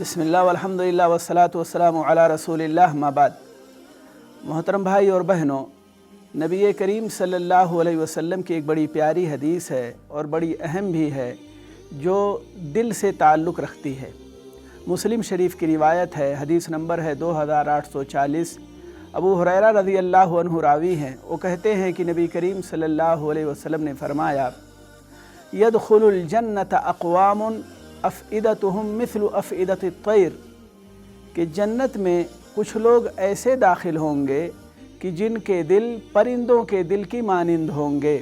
बिस्मिल्लाह वल्हम्दुलिल्लाह वस्सलातु वस्सलामु अला रसूलिल्लाह मा बाद। मोहतरम भाई और बहनों, नबी करीम सल्लल्लाहु अलैहि वसल्लम की एक बड़ी प्यारी हदीस है और बड़ी अहम भी है जो दिल से ताल्लुक़ रखती है। मुस्लिम शरीफ की रिवायत है, हदीस नंबर है 2840। अबू हुरैरा रज़ी अल्लाहु अन्हु रावी हैं। वो कहते हैं कि नबी करीम सल्लल्लाहु अलैहि वसल्लम ने फरमाया, यदखुलुल जन्नत अक़वामुन अफ़इदतुहुम मिस्लु अफ़इदति तैर, कि जन्नत में कुछ लोग ऐसे दाखिल होंगे कि जिनके दिल परिंदों के दिल की मानिंद होंगे।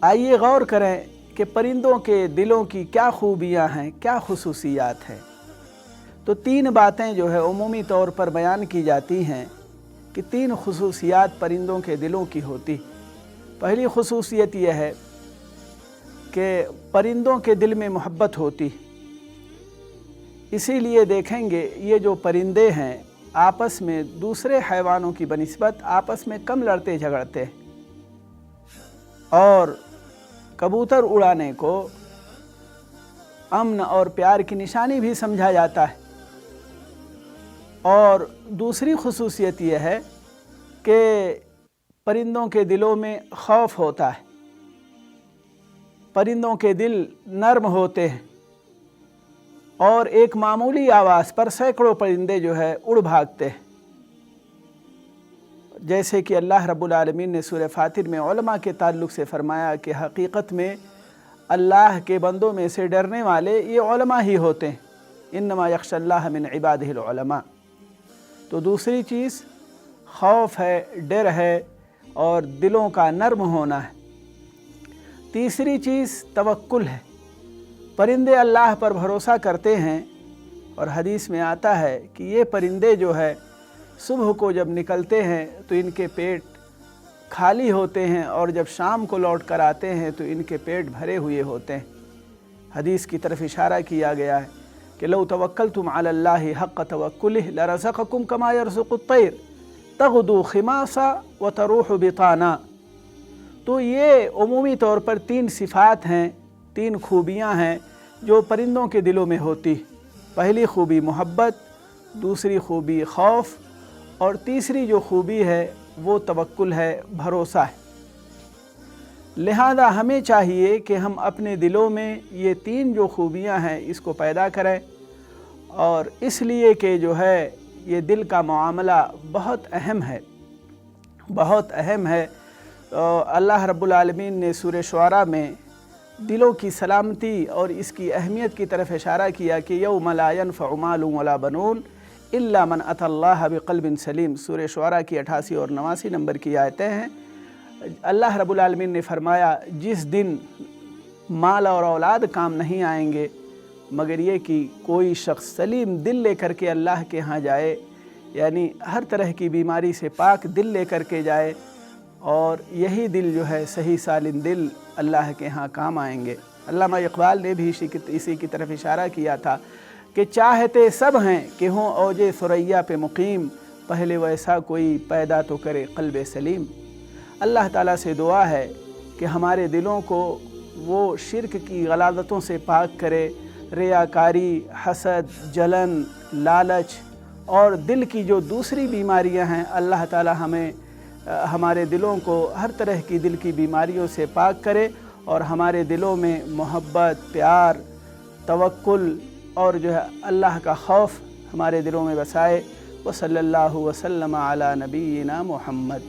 आइए गौर करें कि परिंदों के दिलों की क्या खूबियाँ हैं, क्या खुसूसियात हैं। तो तीन बातें जो है उमूमी तौर पर बयान की जाती हैं कि तीन खुसूसियात परिंदों के दिलों की होती। पहली खुसूसियत यह है कि परिंदों के दिल में मोहब्बत होती। इसीलिए देखेंगे ये जो परिंदे हैं आपस में दूसरे हैवानों की बनिस्बत आपस में कम लड़ते झगड़ते और कबूतर उड़ाने को अमन और प्यार की निशानी भी समझा जाता है। और दूसरी खुसूसियत यह है कि परिंदों के दिलों में खौफ होता है, परिंदों के दिल नर्म होते हैं और एक मामूली आवाज़ पर सैकड़ों परिंदे जो है उड़ भागते हैं। जैसे कि अल्लाह रब्बुल आलमीन ने सूरह फातिर में उलमा के ताल्लुक़ से फ़रमाया कि हकीकत में अल्लाह के बंदों में से डरने वाले ये उलमा ही होते हैं, इन्नमा यख्शल्लाह मिन इबादिहिल उलमा। तो दूसरी चीज़ खौफ है, डर है और दिलों का नर्म होना है। तीसरी चीज़ तवक्कुल है, परिंदे अल्लाह पर भरोसा करते हैं और हदीस में आता है कि ये परिंदे जो है सुबह को जब निकलते हैं तो इनके पेट खाली होते हैं और जब शाम को लौट कर आते हैं तो इनके पेट भरे हुए होते हैं। हदीस की तरफ इशारा किया गया है कि लौ तवक्कलतुम अलल्लाहि हक़्क़ तवक्कुलिहि लरज़क़कुम कमा यरज़ुक़ुत तैर तग़दू खिमासा व तरूह बिताना। तो ये उमूमी तौर पर तीन सिफ़ात हैं, तीन खूबियाँ हैं जो परिंदों के दिलों में होती। पहली खूबी मोहब्बत, दूसरी खूबी खौफ और तीसरी जो खूबी है वो तवक्कुल है, भरोसा है। लिहाजा हमें चाहिए कि हम अपने दिलों में ये तीन जो खूबियाँ हैं इसको पैदा करें। और इसलिए कि जो है ये दिल का मामला बहुत अहम है, बहुत अहम है। अल्लाह रब्बुल आलमीन ने सूरह शुअरा में दिलों की सलामती और इसकी अहमियत की तरफ इशारा किया कि यौम ला यनफ़उ मालुन वला बनून इल्ला मन अतल्लाह बिक़ल्बिन सलीम। सूरह शुअरा की 88 और 89 नंबर की आयतें हैं। अल्लाह रब्बुल आलमीन ने फरमाया जिस दिन माल और औलाद काम नहीं आएंगे मगर ये कि कोई शख्स सलीम दिल लेकर के अल्लाह के यहाँ जाए, यानी हर तरह की बीमारी से पाक दिल लेकर के जाए और यही दिल जो है सही सालिम दिल अल्लाह के यहाँ काम आएंगे। अल्लामा इक़बाल ने भी इसी की तरफ इशारा किया था कि चाहते सब हैं कि हों औजे सुरैया पे मुकीम, पहले वैसा कोई पैदा तो करे क़ल्ब सलीम। अल्लाह ताला से दुआ है कि हमारे दिलों को वो शिर्क की गलाज़तों से पाक करे, रियाकारी, हसद, जलन, लालच और दिल की जो दूसरी बीमारियां हैं अल्लाह ताला हमें हमारे दिलों को हर तरह की दिल की बीमारियों से पाक करे और हमारे दिलों में मोहब्बत, प्यार, तवक्कुल और जो है अल्लाह का खौफ हमारे दिलों में बसाए। व सल्लल्लाहु वसल्लम अला नबीना मुहम्मद।